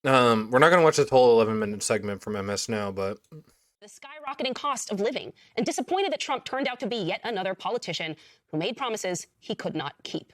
We're not gonna watch this whole 11-minute segment from MS now, but The skyrocketing cost of living, and disappointed that Trump turned out to be yet another politician who made promises he could not keep.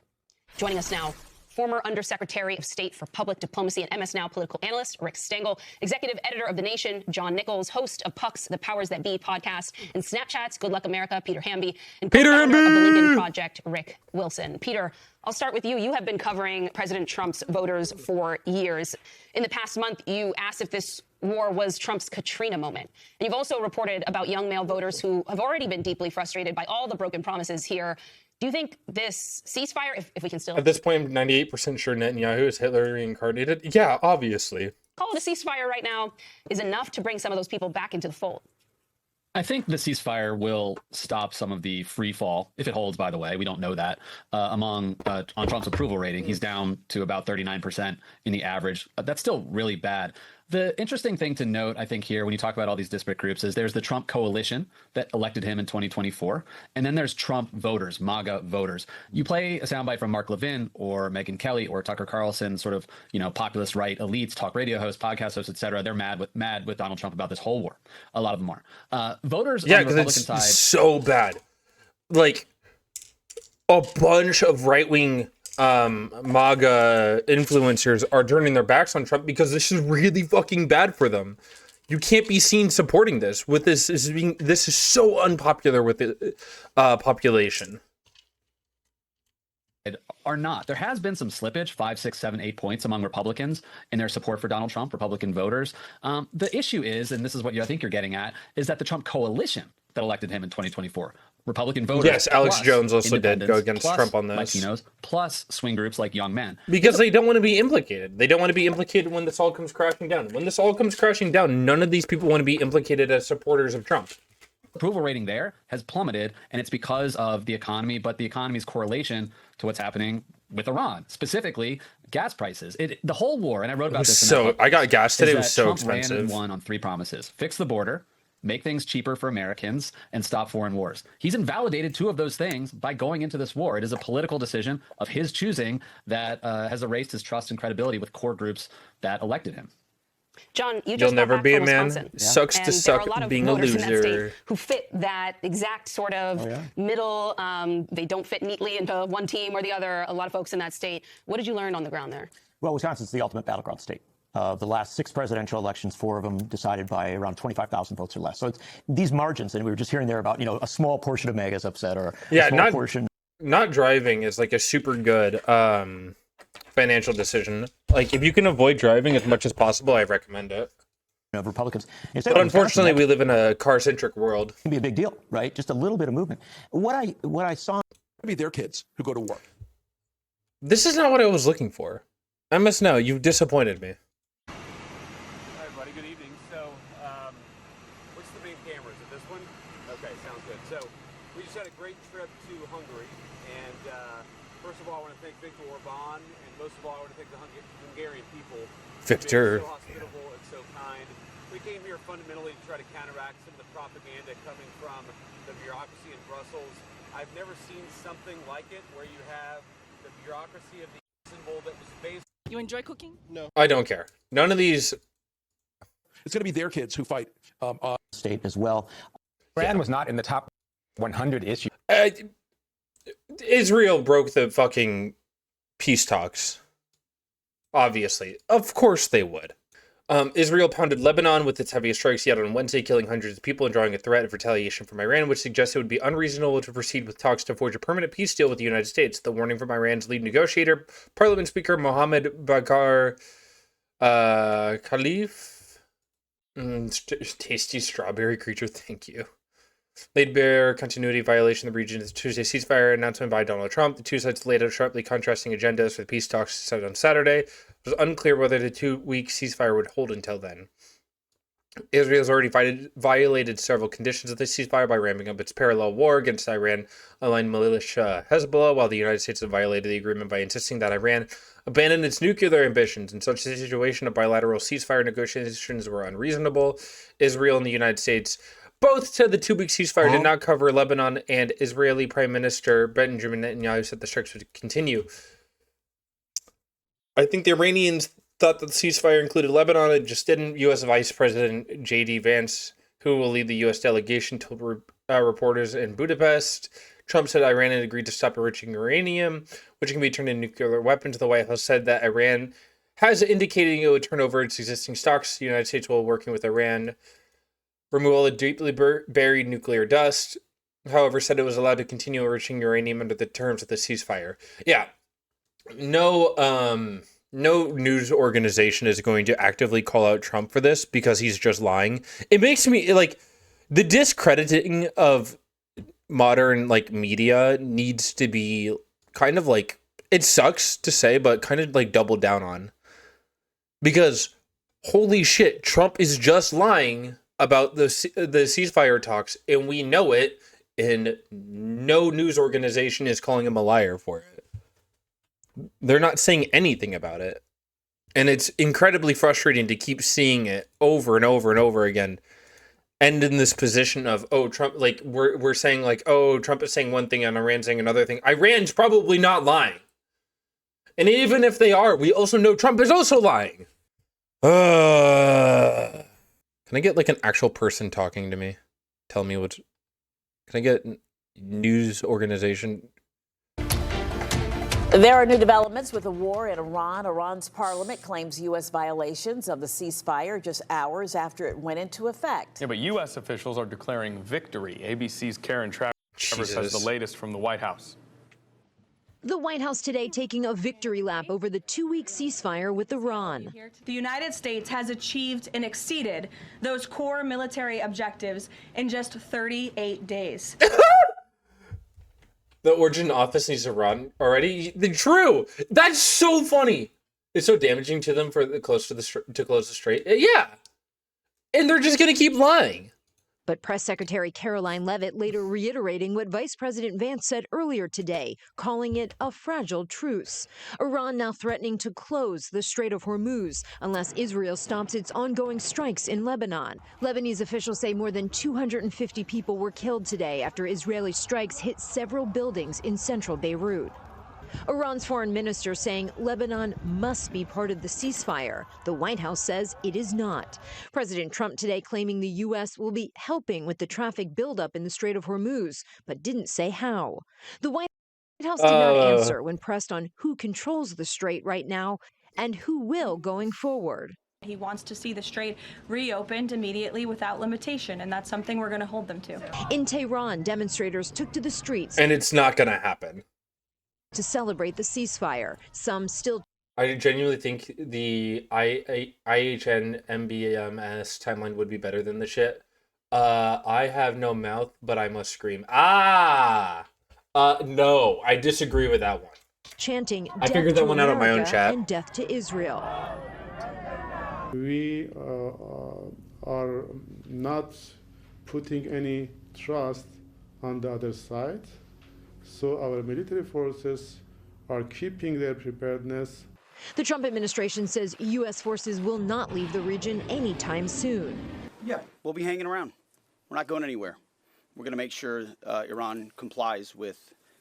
Joining us now, former Undersecretary of State for Public Diplomacy and MS Now political analyst Rick Stengel, executive editor of The Nation John Nichols, host of Puck's The Powers That Be podcast, and Snapchat's Good Luck America Peter Hamby, and co-founder of the Lincoln Project Rick Wilson. Peter, I'll start with you. You have been covering President Trump's voters for years. In the past month, you asked if this war was Trump's Katrina moment. And you've also reported about young male voters who have already been deeply frustrated by all the broken promises here. Do you think this ceasefire, if we can still... At this point, I'm 98% sure Netanyahu is Hitler reincarnated. Yeah, obviously. Call it a ceasefire right now is enough to bring some of those people back into the fold. I think the ceasefire will stop some of the free fall, if it holds, by the way. We don't know that. On Trump's approval rating, he's down to about 39% in the average. That's still really bad. The interesting thing to note, I think, here, when you talk about all these disparate groups, is there's the Trump coalition that elected him in 2024, and then there's Trump voters, MAGA voters. You play a soundbite from Mark Levin or Megyn Kelly or Tucker Carlson, sort of, populist right elites, talk radio hosts, podcast hosts, et cetera. They're mad with Donald Trump about this whole war. A lot of them are. Voters on the Republican side, so bad. Like, a bunch of right-wing MAGA influencers are turning their backs on Trump because this is really fucking bad for them. You can't be seen supporting this. This is so unpopular with the population. are not. There has been some slippage, 5, 6, 7, 8 points among Republicans in their support for Donald Trump, Republican voters. The issue is, and this is what I think you're getting at, is that the Trump coalition that elected him in 2024, Republican voters. Yes, Alex Jones also did go against Trump on this. Latinos, plus swing groups like Young Men. Because they don't want to be implicated. They don't want to be implicated when this all comes crashing down. When this all comes crashing down, none of these people want to be implicated as supporters of Trump. Approval rating there has plummeted, and it's because of the economy, but the economy's correlation to what's happening with Iran, specifically gas prices. The whole war, and I wrote about this. So I got gas today. It was so Trump expensive. ran and won on 3 promises: fix the border, make things cheaper for Americans, and stop foreign wars. He's invalidated 2 of those things by going into this war. It is a political decision of his choosing that has erased his trust and credibility with core groups that elected him. John, you'll never be a man. Wisconsin. Sucks to suck being a loser. Who fit that exact sort of middle. They don't fit neatly into one team or the other. A lot of folks in that state. What did you learn on the ground there? Well, Wisconsin's the ultimate battleground state. The last 6 presidential elections, 4 of them decided by around 25,000 votes or less. So it's these margins, and we were just hearing there about, a small portion of MAGA is upset, or a small portion. Not driving is like a super good financial decision. Like, if you can avoid driving as much as possible, I recommend it. Of Republicans. But unfortunately, we live in a car-centric world. It can be a big deal, right? Just a little bit of movement. What I saw. Maybe their kids who go to work. This is not what I was looking for. I must know. You've disappointed me. Hi, everybody. Good evening. So, what's the main camera? Is it this one? Okay, sounds good. So, we just had a great trip to Hungary. And first of all, I want to thank Viktor Orban. And most of all, I want to thank the Hungarian people. Victor. So hospitable and so kind. We came here fundamentally to try to counteract some of the propaganda coming from the bureaucracy in Brussels. I've never seen something like it where you have the bureaucracy of the symbol that was based. You enjoy cooking? No. I don't care. None of these. It's going to be their kids who fight state as well. Iran was not in the top 100 issues. Israel broke the fucking peace talks. Obviously. Of course they would. Israel pounded Lebanon with its heaviest strikes yet on Wednesday, killing hundreds of people and drawing a threat of retaliation from Iran, which suggests it would be unreasonable to proceed with talks to forge a permanent peace deal with the United States. The warning from Iran's lead negotiator, Parliament Speaker Mohammed Bagher Khalif. Tasty strawberry creature, thank you. Laid bare continuity violation of the region's Tuesday ceasefire announcement by Donald Trump. The 2 sides laid out sharply contrasting agendas for the peace talks set on Saturday. It was unclear whether the 2-week ceasefire would hold until then. Israel has already violated several conditions of the ceasefire by ramping up its parallel war against Iran-aligned militia Hezbollah, while the United States has violated the agreement by insisting that Iran abandon its nuclear ambitions. In such a situation, a bilateral ceasefire negotiations were unreasonable. Israel and the United States both said the 2-week ceasefire did not cover Lebanon, and Israeli Prime Minister Benjamin Netanyahu said the strikes would continue. I think the Iranians thought that the ceasefire included Lebanon. It just didn't. U.S. Vice President J.D. Vance, who will lead the U.S. delegation, told reporters in Budapest. Trump said Iran had agreed to stop enriching uranium, which can be turned into nuclear weapons. The White House said that Iran has indicated it would turn over its existing stocks. The United States, while working with Iran, remove all the deeply buried nuclear dust. However, said it was allowed to continue enriching uranium under the terms of the ceasefire. Yeah, no news organization is going to actively call out Trump for this because he's just lying. It makes me like the discrediting of modern like media needs to be kind of like, it sucks to say, but kind of like doubled down on, because holy shit, Trump is just lying about the ceasefire talks, and we know it, and no news organization is calling him a liar for it. They're not saying anything about it. And it's incredibly frustrating to keep seeing it over and over and over again. And in this position of, oh, Trump, like, we're saying, like, oh, Trump is saying one thing and Iran's saying another thing. Iran's probably not lying. And even if they are, we also know Trump is also lying. Can I get, like, an actual person talking to me? Tell me what's... Can I get news organization? There are new developments with the war in Iran. Iran's parliament claims U.S. violations of the ceasefire just hours after it went into effect. Yeah, but U.S. officials are declaring victory. ABC's Karen Travers has the latest from the White House. The White House today taking a victory lap over the 2-week ceasefire with Iran. The United States has achieved and exceeded those core military objectives in just 38 days. The origin office needs to run already. True. That's so funny. It's so damaging to them for the close to close the strait. Yeah, and they're just gonna keep lying. But Press Secretary Caroline Leavitt later reiterating what Vice President Vance said earlier today, calling it a fragile truce. Iran now threatening to close the Strait of Hormuz unless Israel stops its ongoing strikes in Lebanon. Lebanese officials say more than 250 people were killed today after Israeli strikes hit several buildings in central Beirut. Iran's foreign minister saying Lebanon must be part of the ceasefire. The White House says it is not. President Trump today claiming the U.S. will be helping with the traffic buildup in the Strait of Hormuz, but didn't say how. The White House did not answer when pressed on who controls the strait right now and who will going forward. He wants to see the strait reopened immediately without limitation, and that's something we're going to hold them to. In Tehran, demonstrators took to the streets. And it's not going to happen. To celebrate the ceasefire. Some still... I genuinely think the IHN MBMS timeline would be better than the shit. I have no mouth, but I must scream. No, I disagree with that one. Chanting, I figured that one out on my own chat. And death to Israel. We are not putting any trust on the other side. So our military forces are keeping their preparedness. The Trump administration says U.S. forces will not leave the region anytime soon. Yeah, we'll be hanging around. We're not going anywhere. We're going to make sure Iran complies with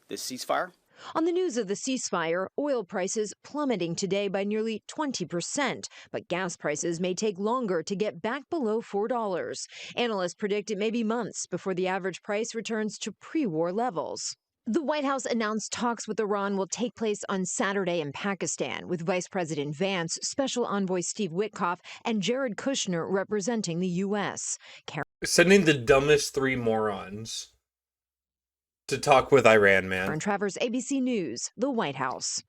this ceasefire. On the news of the ceasefire, oil prices plummeting today by nearly 20%, but gas prices may take longer to get back below $4. Analysts predict it may be months before the average price returns to pre-war levels. The White House announced talks with Iran will take place on Saturday in Pakistan, with Vice President Vance, Special Envoy Steve Witkoff, and Jared Kushner representing the U.S. Sending the dumbest three morons to talk with Iran, man. Karen Travers, ABC News, the White House.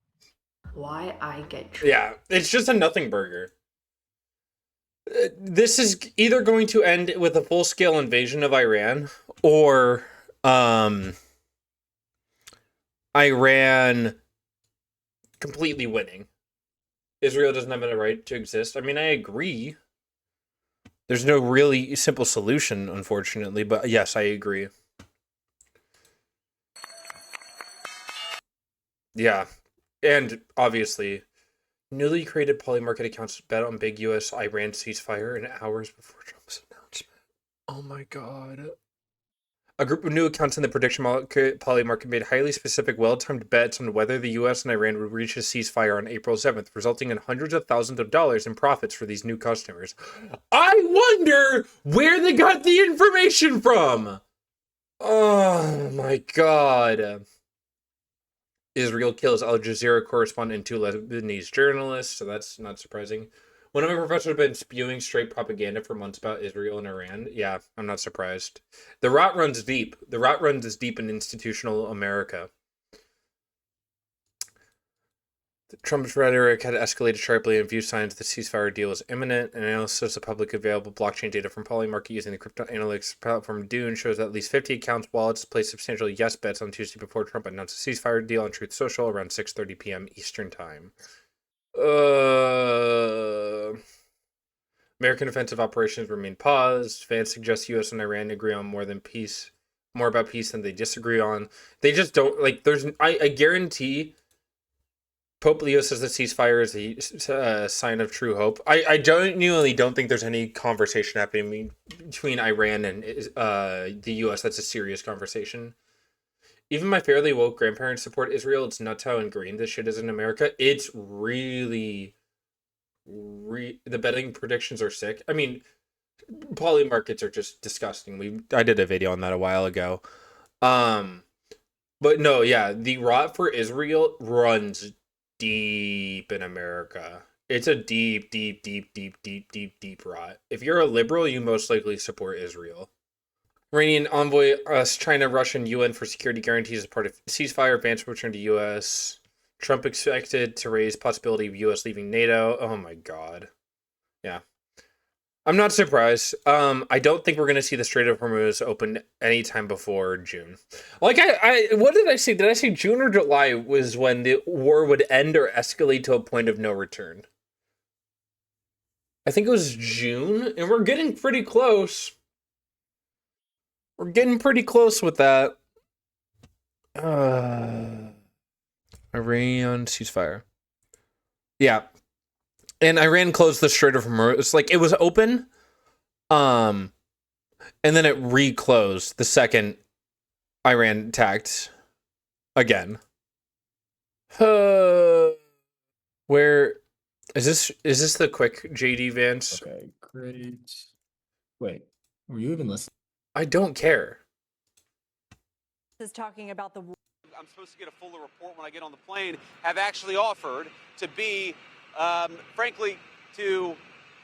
Why I get... Yeah, it's just a nothing burger. This is either going to end with a full-scale invasion of Iran, or... Iran completely winning. Israel doesn't have a right to exist. I mean, I agree. There's no really simple solution, unfortunately, but yes, I agree. Yeah, and obviously, newly created poly-market accounts bet on big U.S. Iran ceasefire in hours before Trump's announcement. Oh my god. A group of new accounts in the prediction market, Polymarket made highly specific, well-timed bets on whether the U.S. and Iran would reach a ceasefire on April 7th, resulting in hundreds of thousands of dollars in profits for these new customers. I wonder where they got the information from! Oh my god. Israel kills Al Jazeera correspondent and 2 Lebanese journalists, so that's not surprising. One of my professors has been spewing straight propaganda for months about Israel and Iran. Yeah, I'm not surprised. The rot runs deep. The rot runs as deep in institutional America. Trump's rhetoric had escalated sharply and view signs the ceasefire deal is imminent. An analysis of public available blockchain data from Polymarket using the crypto analytics platform Dune shows that at least 50 accounts wallets placed substantial yes bets on Tuesday before Trump announced a ceasefire deal on Truth Social around 6:30 p.m. Eastern Time. American offensive operations remain paused. Vance suggests U.S. and Iran agree on more about peace than they disagree on. They just don't like. I guarantee. Pope Leo says the ceasefire is a sign of true hope. I genuinely don't think there's any conversation happening between Iran and the U.S. that's a serious conversation. Even my fairly woke grandparents support Israel. It's nuts how ingrained this shit is in America. It's really, the betting predictions are sick. I mean, poly markets are just disgusting. I did a video on that a while ago. But no, yeah, the rot for Israel runs deep in America. It's a deep rot. If you're a liberal, you most likely support Israel. Iranian envoy China, Russian, UN for security guarantees as part of ceasefire. Vance return to U.S. Trump expected to raise possibility of U.S. leaving NATO. Oh my god. Yeah. I'm not surprised. I don't think we're going to see the Strait of Hormuz open anytime before June. Like, what did I say? Did I say June or July was when the war would end or escalate to a point of no return? I think it was June, and we're getting pretty close. We're getting pretty close with that. Iran ceasefire. Yeah. And Iran closed the Strait of Hormuz. It's like it was open, and then it reclosed the second Iran attacked again. Where is this? Is this the quick JD Vance? Okay, great. Wait, were you even listening? I don't care. Is talking about the. I'm supposed to get a fuller report when I get on the plane. Have actually offered to be. Frankly, to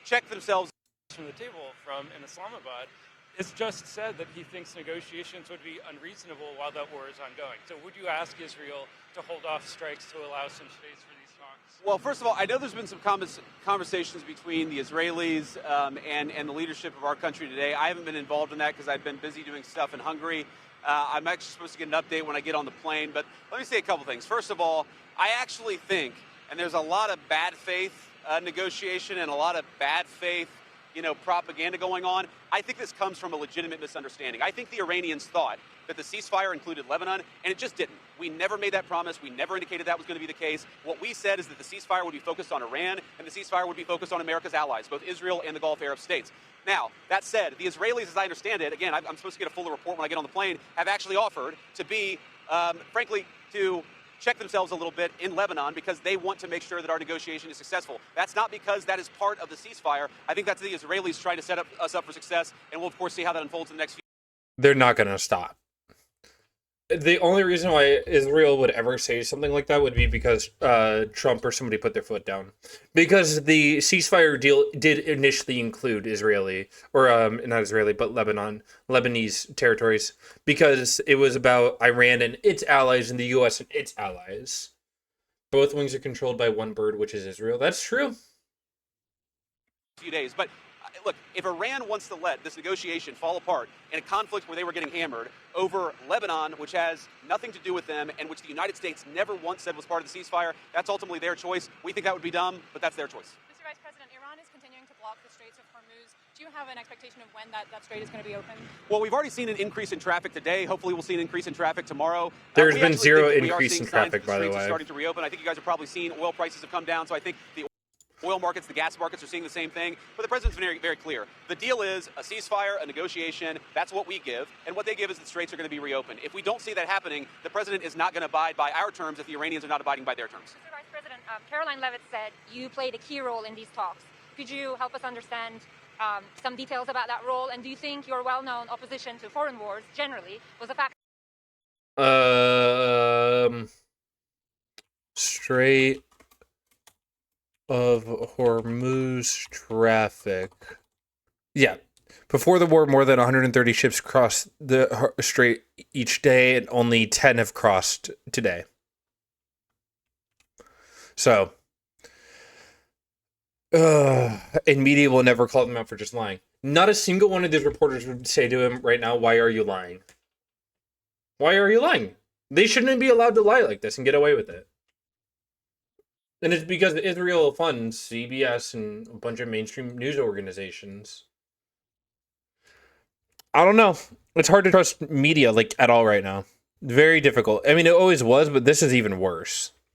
check themselves from the table from in Islamabad has just said that he thinks negotiations would be unreasonable while that war is ongoing. So would you ask Israel to hold off strikes to allow some space for these talks? Well, first of all, I know there's been some conversations between the Israelis and the leadership of our country today. I haven't been involved in that because I've been busy doing stuff in Hungary. I'm actually supposed to get an update when I get on the plane. But let me say a couple things. First of all, I actually think, and there's a lot of bad faith negotiation and a lot of bad faith, propaganda going on. I think this comes from a legitimate misunderstanding. I think the Iranians thought that the ceasefire included Lebanon, and it just didn't. We never made that promise. We never indicated that was going to be the case. What we said is that the ceasefire would be focused on Iran, and the ceasefire would be focused on America's allies, both Israel and the Gulf Arab states. Now, that said, the Israelis, as I understand it, again, I'm supposed to get a fuller report when I get on the plane, have actually offered to be, frankly, to check themselves a little bit in Lebanon because they want to make sure that our negotiation is successful. That's not because that is part of the ceasefire. I think that's the Israelis trying to set us up for success, and we'll, of course, see how that unfolds in the next few. They're not going to stop. The only reason why Israel would ever say something like that would be because Trump or somebody put their foot down. Because the ceasefire deal did initially include Israeli, or not Israeli, but Lebanese territories, because it was about Iran and its allies and the U.S. and its allies. Both wings are controlled by one bird, which is Israel. That's true. Few days, but look, if Iran wants to let this negotiation fall apart in a conflict where they were getting hammered over Lebanon, which has nothing to do with them and which the United States never once said was part of the ceasefire, that's ultimately their choice. We think that would be dumb, but that's their choice. Mr. Vice President, Iran is continuing to block the Straits of Hormuz. Do you have an expectation of when that strait is going to be open? Well, we've already seen an increase in traffic today. Hopefully we'll see an increase in traffic tomorrow. There's been zero increase in traffic, by the way. Starting to reopen. I think you guys have probably seen oil prices have come down, so I think the oil markets, the gas markets are seeing the same thing. But the president's very, very clear. The deal is a ceasefire, a negotiation. That's what we give. And what they give is the straits are going to be reopened. If we don't see that happening, the president is not going to abide by our terms if the Iranians are not abiding by their terms. Mr. Vice President, Caroline Leavitt said you played a key role in these talks. Could you help us understand some details about that role? And do you think your well-known opposition to foreign wars generally was a factor? Strait of Hormuz traffic. Yeah. Before the war, more than 130 ships crossed the strait each day, and only 10 have crossed today. So, and media will never call them out for just lying. Not a single one of these reporters would say to him right now, why are you lying? Why are you lying? They shouldn't be allowed to lie like this and get away with it. And it's because Israel funds CBS and a bunch of mainstream news organizations. I don't know. It's hard to trust media like at all right now. Very difficult. I mean, it always was, but this is even worse.